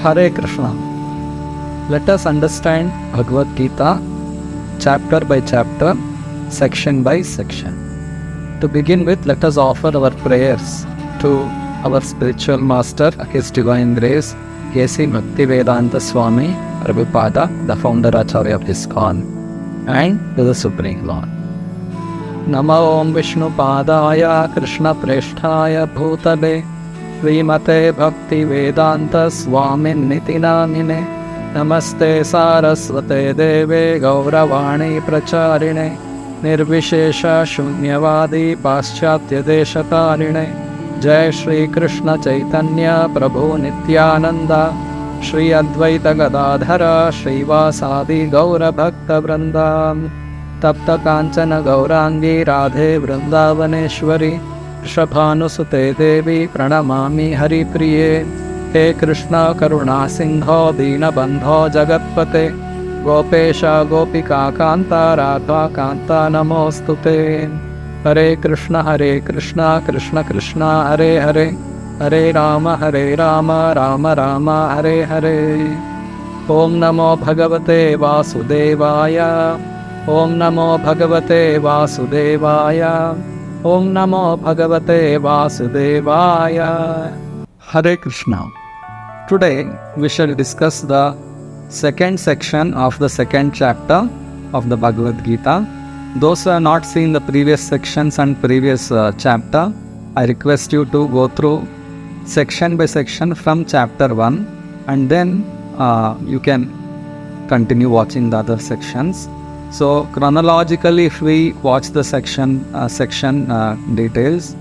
Hare Krishna. Let us understand Bhagavad Gita chapter by chapter, section by section. To begin with, let us offer our prayers to our spiritual master, His Divine Grace, A.C. Bhaktivedanta Swami Prabhupada, the founder Acharya of ISKCON, and to the Supreme Lord. Namo Om Vishnu Padaya Krishna Presthaya Bhutale Srimate Bhakti Vedanta Swami Nitinamine Namaste Saraswate Deve Gauravani Pracharine Nirvishesha Shunyavadi Paschatya Deshatarine Jai Shri Krishna Chaitanya Prabhu Nityananda Shri Advaita Gadadhara Shri Vasadi Gaura Bhakta Vrandam Tapta Kanchana Gaurangi Radhe Vrindavaneshwari Shabhanusute Devi Pranamami Hari Priye He Krishna Karuna Sindho Dina Bandho Jagatpate Gopesha Gopika Kanta Radha Kanta Namostute Hare Krishna Krishna Krishna Hare Hare Hare Rama Rama Rama Hare Hare Om Namo Bhagavate Vasudevaya Om Namo Bhagavate Vasudevaya Om Namo Bhagavate Vasudevaya. Hare Krishna. Today we shall discuss the second section of the second chapter of the Bhagavad Gita. Those who have not seen the previous sections and previous chapter, I request you to go through section by section from chapter 1 and then you can continue watching the other sections. So chronologically, if we watch the section details,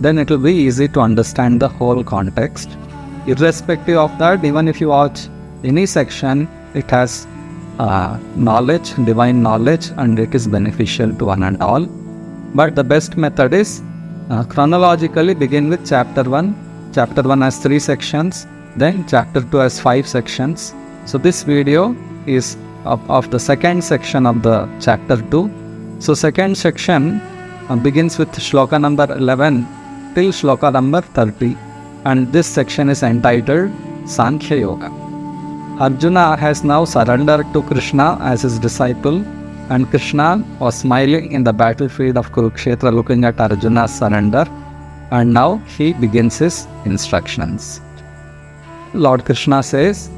then it will be easy to understand the whole context. Irrespective of that, even if you watch any section, it has knowledge, divine knowledge, and it is beneficial to one and all. But the best method is chronologically begin with chapter 1. Chapter 1 has 3 sections, then chapter 2 has 5 sections. So this video is of the second section of the chapter 2. So second section begins with shloka number 11 till shloka number 30, and this section is entitled Sankhya Yoga. Arjuna has now surrendered to Krishna as his disciple, and Krishna was smiling in the battlefield of Kurukshetra looking at Arjuna's surrender, and now he begins his instructions. Lord Krishna says,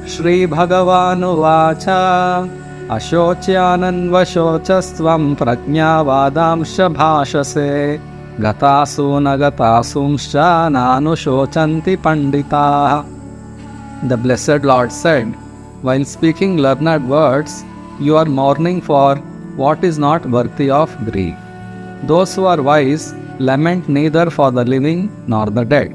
Shri Bhagavanu Vacha Ashocyananvashocastvam Prajñavadamsha Bhashase Gatasu Nagatasumscha Nanushocanti Pandita. The Blessed Lord said, while speaking learned words, you are mourning for what is not worthy of grief. Those who are wise lament neither for the living nor the dead.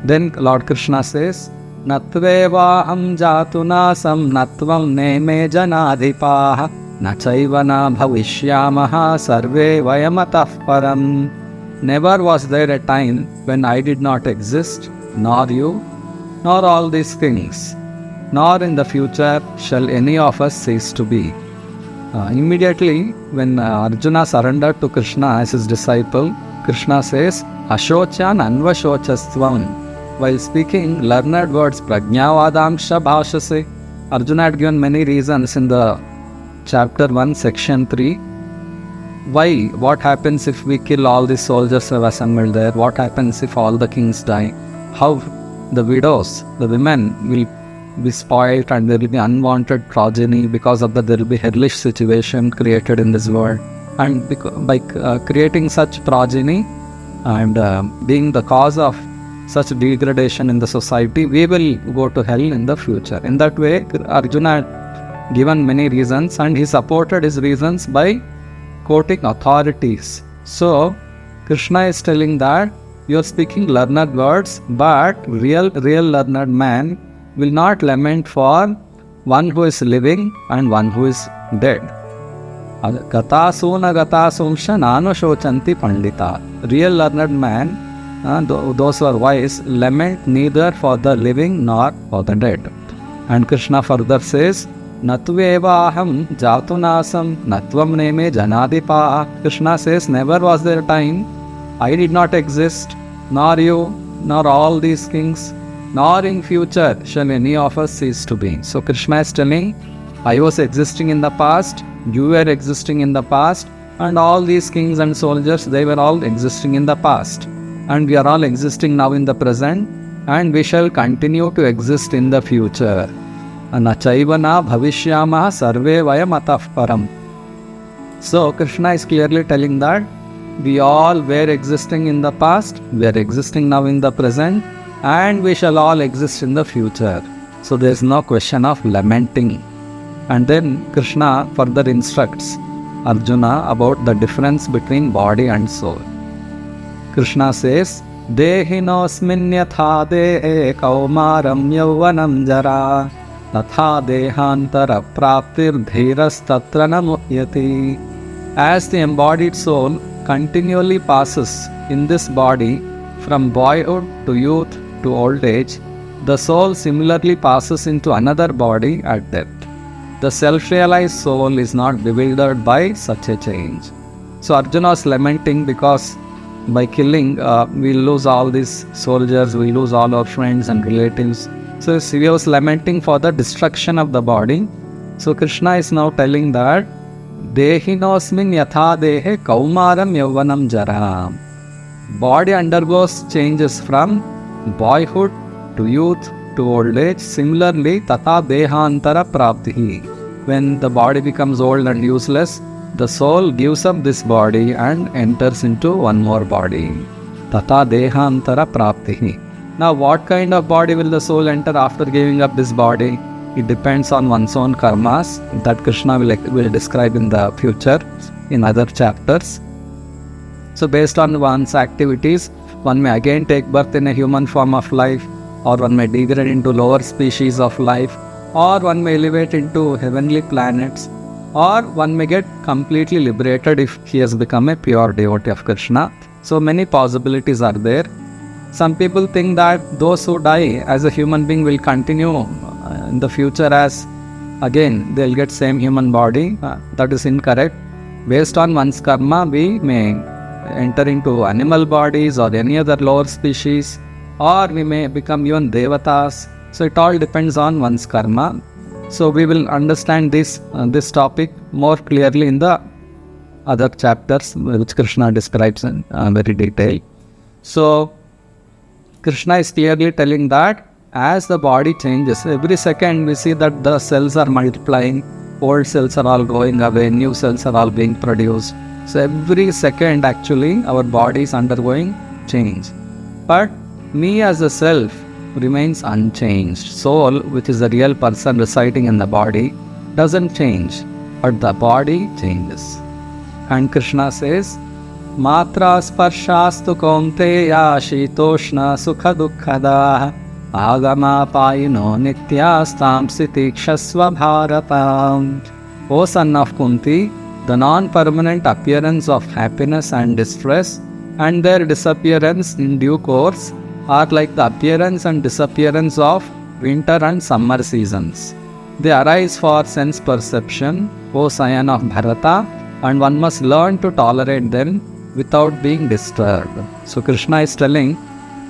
Then Lord Krishna says, Natvevaham jatunasam natvam neme janadhipaha nachaivana bhavishyamaha sarve vayamatah param. Never was there a time when I did not exist, nor you, nor all these things, nor in the future shall any of us cease to be. Immediately when Arjuna surrendered to Krishna as his disciple, Krishna says, Ashocyan anvashocastvam. While speaking learned words, Prajñavadamsha Bhashase, Arjuna had given many reasons in the chapter 1, section 3. Why? What happens if we kill all the soldiers who have assembled there? What happens if all the kings die? How the widows, the women will be spoiled and there will be unwanted progeny because of that there will be hellish situation created in this world. And by creating such progeny and being the cause of such degradation in the society, we will go to hell in the future. In that way, Arjuna had given many reasons and he supported his reasons by quoting authorities. So, Krishna is telling that you are speaking learned words, but real learned man will not lament for one who is living and one who is dead. Gatasuna gatasumsha nano shochanti pandita. Real learned man, those who are wise, lament neither for the living nor for the dead. And Krishna further says, Natveva aham jatunasam natvam neme janadipa. Krishna says, never was there a time I did not exist, nor you, nor all these kings, nor in future shall any of us cease to be. So Krishna is telling, I was existing in the past, you were existing in the past, and all these kings and soldiers, they were all existing in the past. And we are all existing now in the present, and we shall continue to exist in the future. Anachaivana bhavishyama sarve vayam atah param. So Krishna is clearly telling that we all were existing in the past, we are existing now in the present, and we shall all exist in the future. So there is no question of lamenting. And then Krishna further instructs Arjuna about the difference between body and soul. Krishna says, Dehinosmin yatha dehe kaumaram yauvanam jara tatha dehantara praptir dhiras tatra namuhyati. As the embodied soul continually passes in this body from boyhood to youth to old age, the soul similarly passes into another body at death. The self-realized soul is not bewildered by such a change. So Arjuna is lamenting because by killing, we lose all these soldiers, we lose all our friends and relatives. So he was lamenting for the destruction of the body. So Krishna is now telling that Dehinosmin yatha dehe kaumaram yauvanam jara. Body undergoes changes from boyhood to youth to old age. Similarly, tata dehantara praptihi. When the body becomes old and useless, the soul gives up this body and enters into one more body. Tata dehantara praptihi. Now, what kind of body will the soul enter after giving up this body? It depends on one's own karmas that Krishna will describe in the future in other chapters. So based on one's activities, one may again take birth in a human form of life, or one may degrade into lower species of life, or one may elevate into heavenly planets, or one may get completely liberated if he has become a pure devotee of Krishna. So many possibilities are there. Some people think that those who die as a human being will continue in the future as again they'll get same human body. That is incorrect. Based on one's karma, we may enter into animal bodies or any other lower species, or we may become even devatas. So it all depends on one's karma. So we will understand this topic more clearly in the other chapters which Krishna describes in very detail. So Krishna is clearly telling that as the body changes, every second we see that the cells are multiplying, old cells are all going away, new cells are all being produced. So every second actually our body is undergoing change. But me as a self remains unchanged. Soul, which is the real person residing in the body, doesn't change, but the body changes. And Krishna says, Matra sparshastu kaunteya shitoshna sukha dukkhada agama payino nityastam sitikshasva bharata. O son of Kunti, the non-permanent appearance of happiness and distress and their disappearance in due course are like the appearance and disappearance of winter and summer seasons. They arise for sense perception, O scion of Bharata, and one must learn to tolerate them without being disturbed. So Krishna is telling,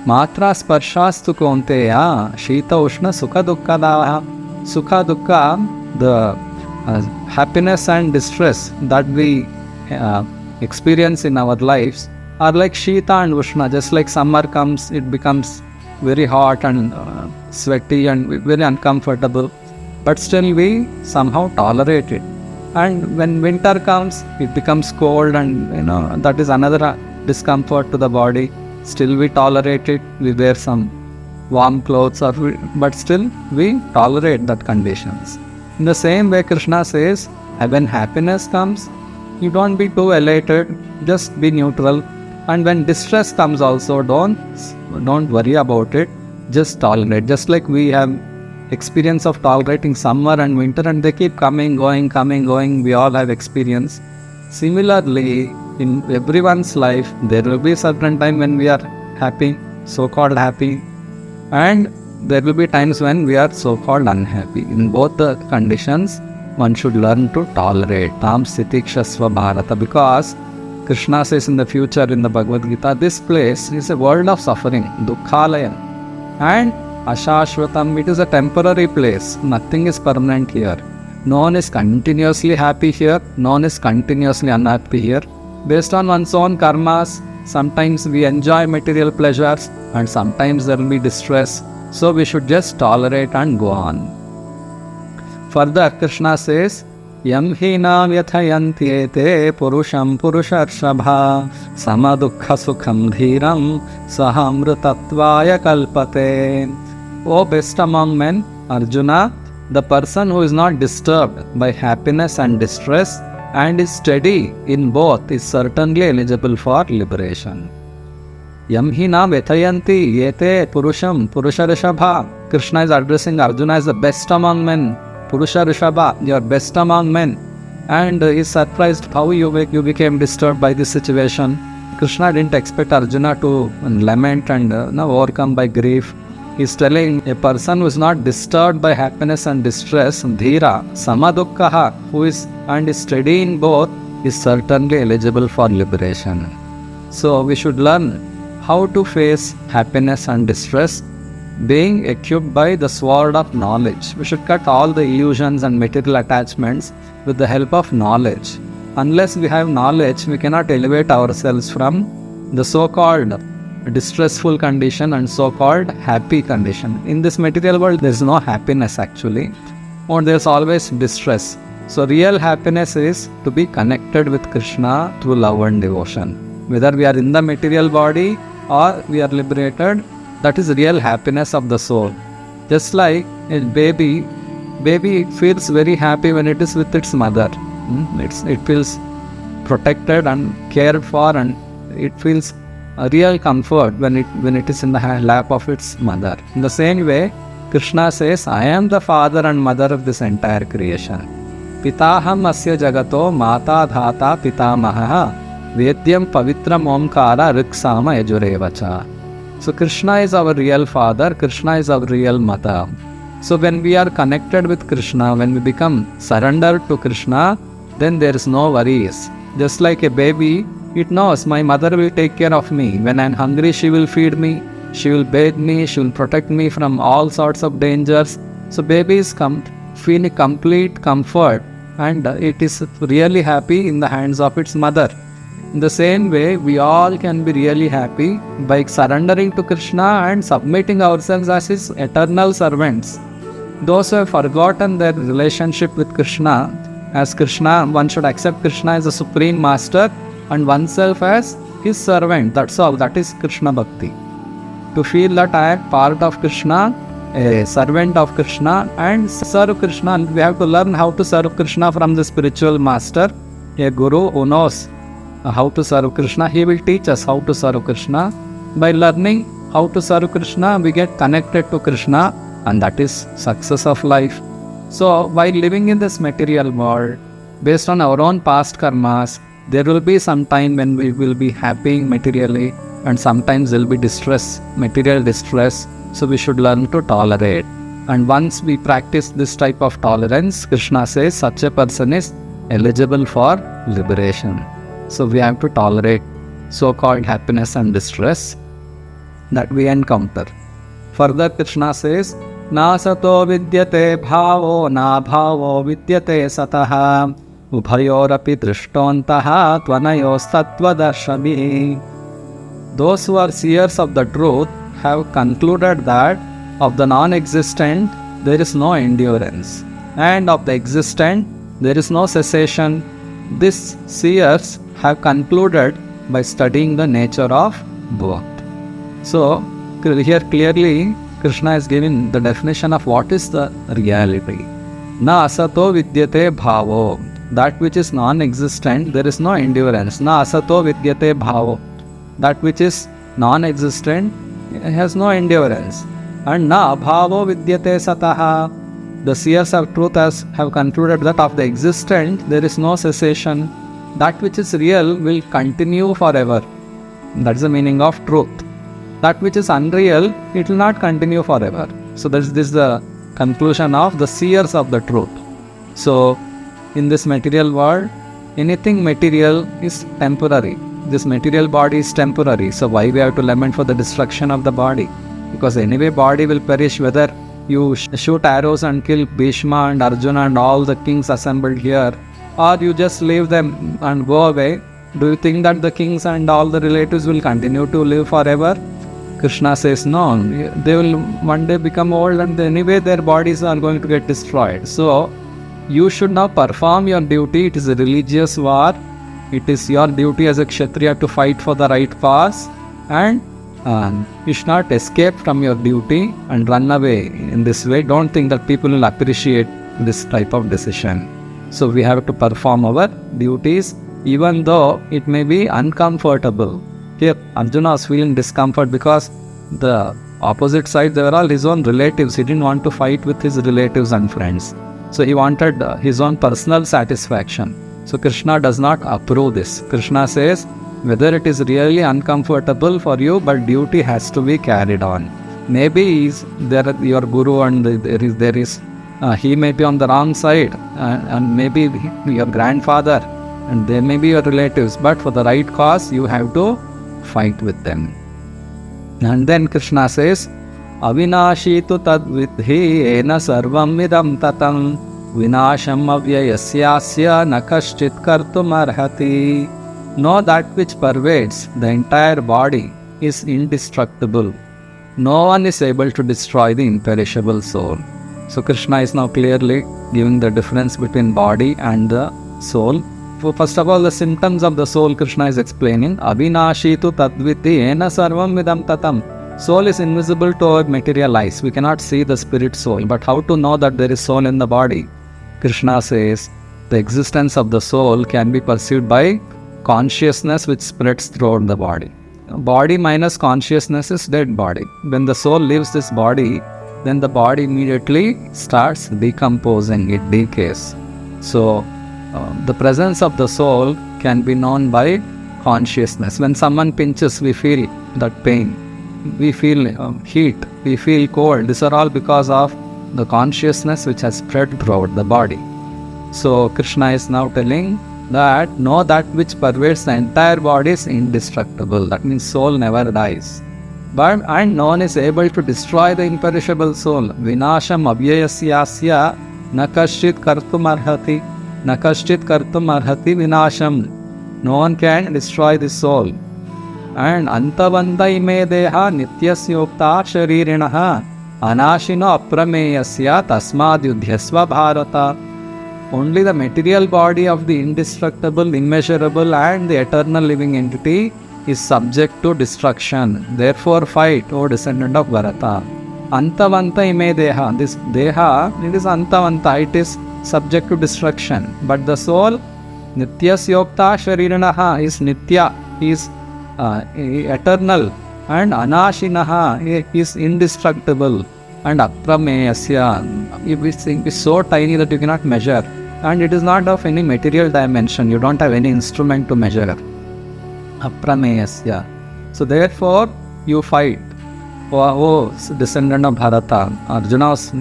Matra sparshastu kaunteya shita ushna sukha dukkha. Sukha dukkha, the happiness and distress that we experience in our lives are like Shita and Ushna. Just like summer comes, it becomes very hot and sweaty and very uncomfortable. But still we somehow tolerate it. And when winter comes, it becomes cold and that is another discomfort to the body. Still we tolerate it. We wear some warm clothes, but still we tolerate that conditions. In the same way, Krishna says, when happiness comes, you don't be too elated, just be neutral. And when distress comes also, don't worry about it, just tolerate. Just like we have experience of tolerating summer and winter, and they keep coming, going. We all have experience. Similarly, in everyone's life, there will be a certain time when we are happy, so-called happy, and there will be times when we are so-called unhappy. In both the conditions, one should learn to tolerate. Tam sitikshasva bharata. Because Krishna says in the future in the Bhagavad Gita, this place is a world of suffering, dukkhalayam. And ashashvatam, it is a temporary place. Nothing is permanent here. No one is continuously happy here. No one is continuously unhappy here. Based on one's own karmas, sometimes we enjoy material pleasures and sometimes there will be distress. So we should just tolerate and go on. Further, Krishna says, Yam hina vyathayanti ete purusham purusharshabha samadukha sukham dhiram sahamritatvaya kalpate. O best among men, Arjuna, the person who is not disturbed by happiness and distress and is steady in both is certainly eligible for liberation. Yam hina vyathayanti ete purusham purusharshabha. Krishna is addressing Arjuna as the best among men. Purusha Rishabha, you are best among men. And he is surprised how you became disturbed by this situation. Krishna didn't expect Arjuna to lament and overcome by grief. He is telling a person who is not disturbed by happiness and distress, dhira, samadukkaha, who is and is steady in both, is certainly eligible for liberation. So we should learn how to face happiness and distress, being equipped by the sword of knowledge. We should cut all the illusions and material attachments with the help of knowledge. Unless we have knowledge, we cannot elevate ourselves from the so-called distressful condition and so-called happy condition. In this material world, there is no happiness actually, or there is always distress. So real happiness is to be connected with Krishna through love and devotion. Whether we are in the material body or we are liberated, that is real happiness of the soul. Just like a baby feels very happy when it is with its mother. It feels protected and cared for, and it feels a real comfort when it is in the lap of its mother. In the same way, Krishna says, I am the father and mother of this entire creation. Pitaham asya jagato mata dhata pitamaha vedyam pavitram omkara riksama yajurevacha. So Krishna is our real father, Krishna is our real mother. So when we are connected with Krishna, when we become surrendered to Krishna, then there is no worries. Just like a baby, it knows my mother will take care of me. When I am hungry, she will feed me, she will bathe me, she will protect me from all sorts of dangers. So baby is feeling complete comfort, and it is really happy in the hands of its mother. In the same way, we all can be really happy by surrendering to Krishna and submitting ourselves as His eternal servants. Those who have forgotten their relationship with Krishna, as Krishna, one should accept Krishna as a supreme master and oneself as His servant. That's all. That is Krishna Bhakti. To feel that I am part of Krishna, a servant of Krishna, and serve Krishna. We have to learn how to serve Krishna from the spiritual master, a guru who knows how to serve Krishna. He will teach us how to serve Krishna. By learning how to serve Krishna, we get connected to Krishna, and that is success of life. So while living in this material world, based on our own past karmas, there will be some time when we will be happy materially, and sometimes there will be distress, material distress. So we should learn to tolerate. And once we practice this type of tolerance, Krishna says such a person is eligible for liberation. So we have to tolerate so-called happiness and distress that we encounter. Further, Krishna says, Na sato vidyate bhavo na bhavo vidyate sataha ubhayorapi drishtontaha tvanayos tattvadarshabhi. Those who are seers of the truth have concluded that of the non-existent there is no endurance, and of the existent there is no cessation. These seers have concluded by studying the nature of both. So here clearly Krishna is giving the definition of what is the reality. Na asato vidyate bhavo. That which is non-existent, there is no endurance. Na asato vidyate bhavo. That which is non-existent has no endurance. And na abhavo vidyate sataha. The seers of truth have concluded that of the existent there is no cessation. That which is real will continue forever. That's the meaning of truth. That which is unreal, it will not continue forever. So this is the conclusion of the seers of the truth. So in this material world, anything material is temporary. This material body is temporary. So why we have to lament for the destruction of the body? Because anyway body will perish, whether you shoot arrows and kill Bhishma and Arjuna and all the kings assembled here, or you just leave them and go away. Do you think that the kings and all the relatives will continue to live forever? Krishna says no, they will one day become old and anyway their bodies are going to get destroyed. So you should now perform your duty. It is a religious war. It is your duty as a Kshatriya to fight for the right cause, and you should not escape from your duty and run away in this way. Don't think that people will appreciate this type of decision. So we have to perform our duties even though it may be uncomfortable. Here Arjuna was feeling discomfort because the opposite side, they were all his own relatives. He didn't want to fight with his relatives and friends. So he wanted his own personal satisfaction. So Krishna does not approve this. Krishna says, whether it is really uncomfortable for you, but duty has to be carried on. Maybe there your guru and there is he may be on the wrong side, and maybe your grandfather, and they may be your relatives, but for the right cause you have to fight with them. And then Krishna says, Avinashi tu tad vidhi ena sarvam idam tatam vinasham avyayasyasya nakaschit kartum arhati. Know that which pervades the entire body is indestructible. No one is able to destroy the imperishable soul. So Krishna is now clearly giving the difference between body and the soul. First of all, the symptoms of the soul Krishna is explaining. Avinashi tu tadviti ena sarvam vidam tatam. Soul is invisible to our material eyes. We cannot see the spirit soul. But how to know that there is soul in the body? Krishna says the existence of the soul can be perceived by consciousness which spreads throughout the body. Body minus consciousness is dead body. When the soul leaves this body, then the body immediately starts decomposing, it decays. So the presence of the soul can be known by consciousness. When someone pinches, we feel that pain. We feel heat, we feel cold. These are all because of the consciousness which has spread throughout the body. So Krishna is now telling that know that which pervades the entire body is indestructible. That means soul never dies. And no one is able to destroy the imperishable soul. Vinasham avyayasyasya nakaschit kartum arhati. Nakaschit kartum arhati vinasham. No one can destroy the soul. And antavanta ime deha nityasyokta sharirinaha anashino aprameyasya tasmad yudhyasva bharata. Only the material body of the indestructible, immeasurable and the eternal living entity is subject to destruction. Therefore fight, O descendant of Bharata. Antavanta ime deha. This deha, it is antavanta, it is subject to destruction. But the soul, nityasyokta shariranaha, is nitya, is eternal, and anashinaha is indestructible, and aprameyasya, it is so tiny that you cannot measure, and it is not of any material dimension. You don't have any instrument to measure. Aprameyasya. So therefore you fight. O descendant of Bharata. Arjuna was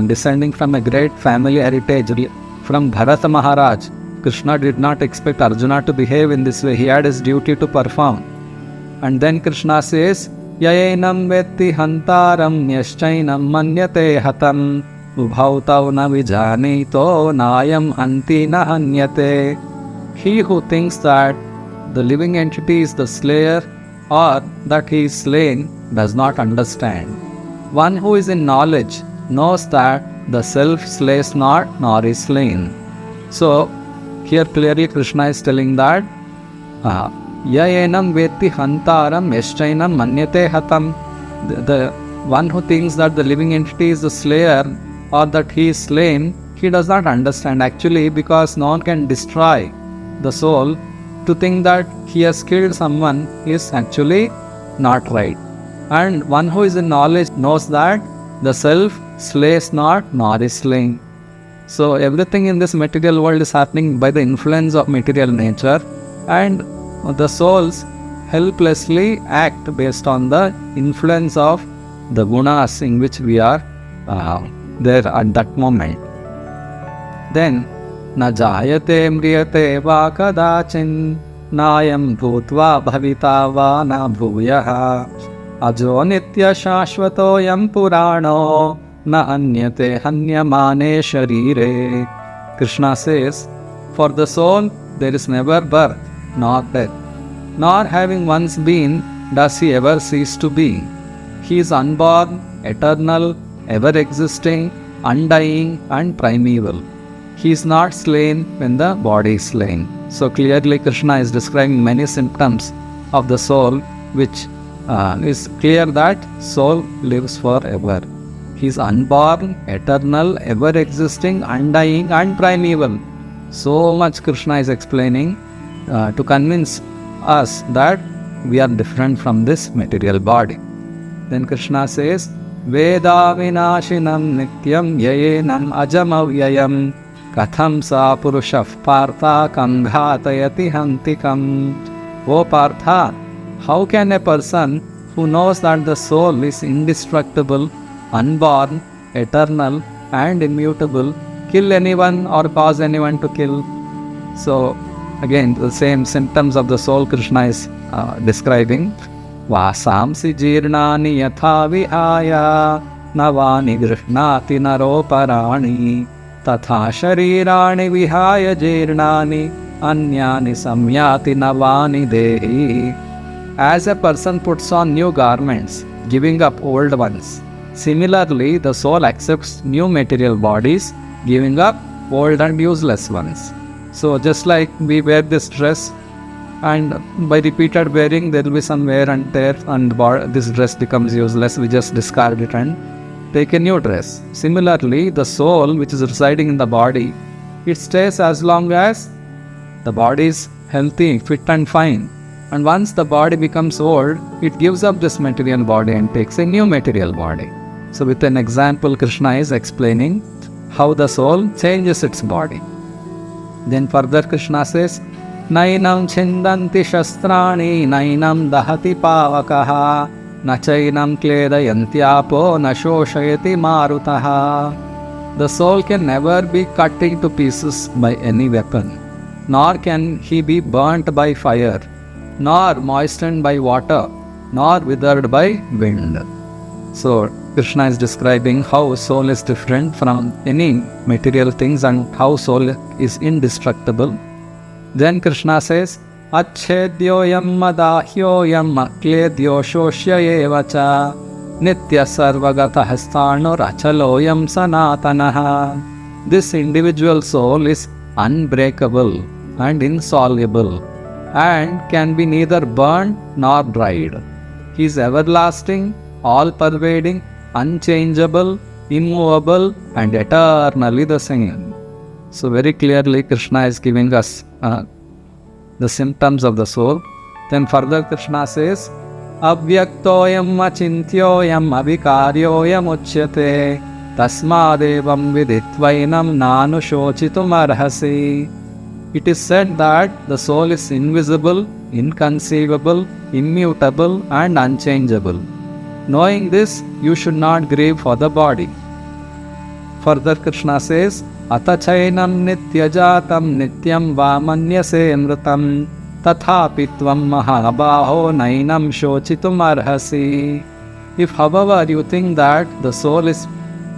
descending from a great family heritage from Bharata Maharaj. Krishna did not expect Arjuna to behave in this way. He had his duty to perform. And then Krishna says, Yayenam vetti hantaram nyaschainam manyate hatam ubhautav na vijanito nayam hanti na hanyate. He who thinks that the living entity is the slayer or that he is slain does not understand. One who is in knowledge knows that the self slays not nor is slain. So here clearly Krishna is telling that Yayenam vetti hantaram yaschainam manyate hatam. The one who thinks that the living entity is the slayer or that he is slain, he does not understand actually, because no one can destroy the soul. To think that he has killed someone is actually not right. And one who is in knowledge knows that the self slays not nor is slain. So everything in this material world is happening by the influence of material nature, and the souls helplessly act based on the influence of the gunas in which we are there at that moment. Then, na jayate mriyate va kadachin nayam bhutva bhavita va na bhuyaha ajo nitya shashvato yam purano na anyate hanyamane sharire. Krishna says, for the soul there is never birth nor death, nor having once been does he ever cease to be. He is unborn, eternal, ever-existing, undying and primeval. He is not slain when the body is slain. So clearly Krishna is describing many symptoms of the soul, which is clear that soul lives forever. He is unborn, eternal, ever-existing, undying and primeval. So much Krishna is explaining to convince us that we are different from this material body. Then Krishna says, Veda vinashinam nityam yayenam ajamavyayam katham sa purushah partha kam ghatayati hantikam. O Partha, how can a person who knows that the soul is indestructible, unborn, eternal and immutable kill anyone or cause anyone to kill? So again, the same symptoms of the soul Krishna is describing. Vasamsi jirnani yatha vihaya navani grihnati naroparani tatha sharirani vihaya jirnani anyani samyati navani dehi. As a person puts on new garments, giving up old ones, similarly the soul accepts new material bodies, giving up old and useless ones. So just like we wear this dress, and by repeated wearing there will be some wear and tear, and this dress becomes useless, we just discard it and take a new dress. Similarly, the soul which is residing in the body, it stays as long as the body is healthy, fit and fine. And once the body becomes old, it gives up this material body and takes a new material body. So with an example, Krishna is explaining how the soul changes its body. Then further Krishna says, Nainam chindanti shastrani nainam dahati pavakaha nachainam kledayantyapo nashoshayati marutaha. The soul can never be cut into pieces by any weapon, nor can he be burnt by fire, nor moistened by water, nor withered by wind. So Krishna is describing how soul is different from any material things and how soul is indestructible. Then Krishna says, Achedyoyam madahyoyam akledyo shoshyayevacha nitya sarvagata hasthanur achaloyam sanatanaha. This individual soul is unbreakable and insoluble and can be neither burned nor dried. He is everlasting, all-pervading, unchangeable, immovable and eternally the same. So very clearly Krishna is giving us the symptoms of the soul. Then further Krishna says, Avyaktoyam achintyoyam avikaryoyam uchyate tasmadevam viditvainam nanu shochitum arhasi. It is said that the soul is invisible, inconceivable, immutable and unchangeable. Knowing this, you should not grieve for the body. Further Krishna says, Atachainam nityajatam nityam vamanyase mritam tathapi tvam mahabaho nainam shochitum arhasi. If however you think that the soul is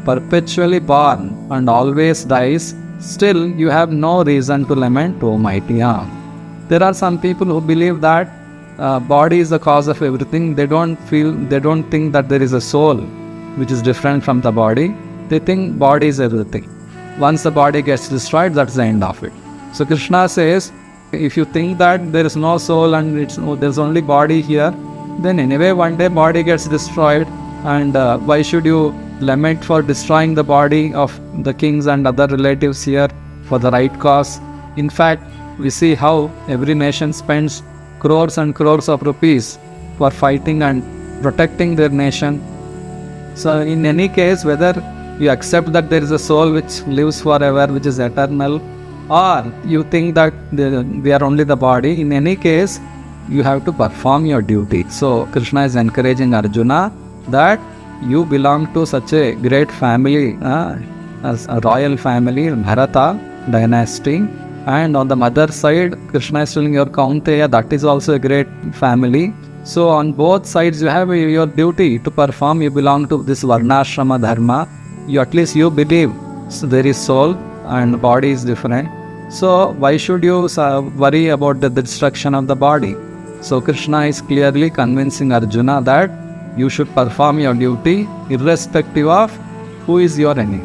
perpetually born and always dies, still you have no reason to lament, O mighty arm. There are some people who believe that body is the cause of everything. They don't think that there is a soul which is different from the body. They think body is everything. Once the body gets destroyed, that's the end of it. So Krishna says, if you think that there is no soul and there's only body here, then anyway one day body gets destroyed, and why should you lament for destroying the body of the kings and other relatives here for the right cause? In fact, we see how every nation spends crores and crores of rupees for fighting and protecting their nation. So in any case, whether you accept that there is a soul which lives forever, which is eternal, or you think that we are only the body, in any case, you have to perform your duty. So Krishna is encouraging Arjuna that you belong to such a great family, as a royal family, Bharata dynasty. And on the mother side, Krishna is telling your Kaunteya, that is also a great family. So on both sides, you have your duty to perform. You belong to this Varnashrama Dharma. At least you believe there is soul and body is different. So why should you worry about the destruction of the body? So Krishna is clearly convincing Arjuna that you should perform your duty irrespective of who is your enemy.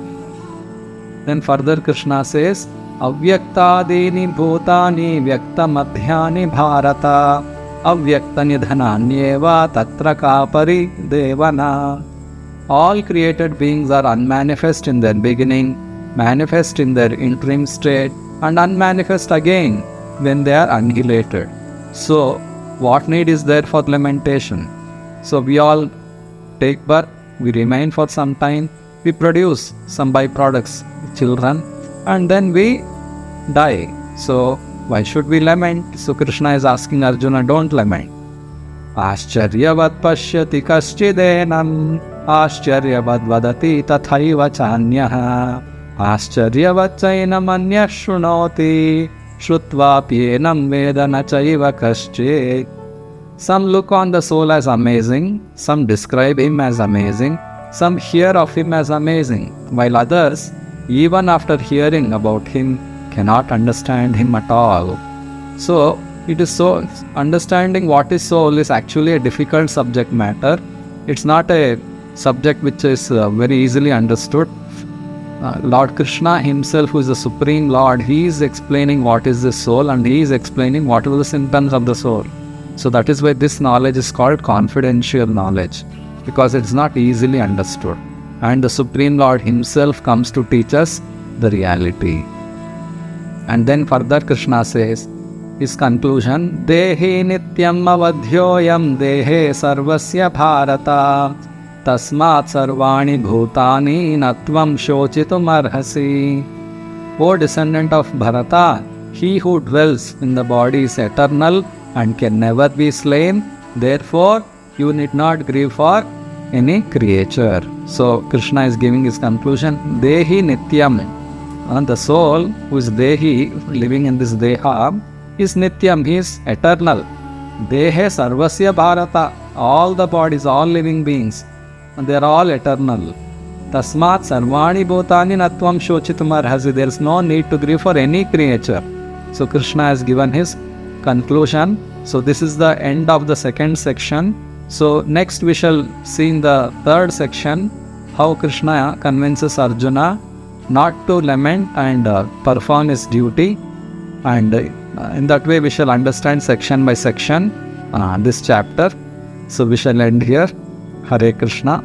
Then further Krishna says, Avyaktadini bhutani vyakta madhyani bharata avyakta nidhananyeva tatra kapari devana. All created beings are unmanifest in their beginning, manifest in their interim state, and unmanifest again when they are annihilated. So what need is there for lamentation? So we all take birth, we remain for some time, we produce some byproducts, children, and then we die. So why should we lament? So Krishna is asking Arjuna, don't lament. Ascharyavat pashyati kaschidenam Ascharyavat vadati tathaiva chanyaha Ascharyavat chainam anyah shrunoti Shrutva pyenam vedana chaiva kaschit. Some look on the soul as amazing, some describe him as amazing, some hear of him as amazing, while others, even after hearing about him, cannot understand him at all. So, it is so, understanding what is soul is actually a difficult subject matter. It's not a subject which is very easily understood. Lord Krishna himself, who is the Supreme Lord, he is explaining what is the soul and he is explaining what are the symptoms of the soul. So that is why this knowledge is called confidential knowledge, because it's not easily understood. And the Supreme Lord himself comes to teach us the reality. And then further Krishna says, his conclusion, Dehi nityam avadhyoyam dehe sarvasya bharata tasmat sarvani bhutani natvam shochitum arhasi. O descendant of Bharata, he who dwells in the body is eternal and can never be slain. Therefore, you need not grieve for any creature. So Krishna is giving his conclusion, Dehi nityam. And the soul who is Dehi, living in this Deha, is nityam, he is eternal. Dehe sarvasya bharata, all the bodies, all living beings, and they are all eternal. Tasmat sarvani bhutani natvam shochitum arhasi. There is no need to grieve for any creature. So Krishna has given his conclusion. So this is the end of the second section. So next we shall see in the third section how Krishna convinces Arjuna not to lament and perform his duty. And in that way we shall understand section by section this chapter. So we shall end here. Hare Krishna.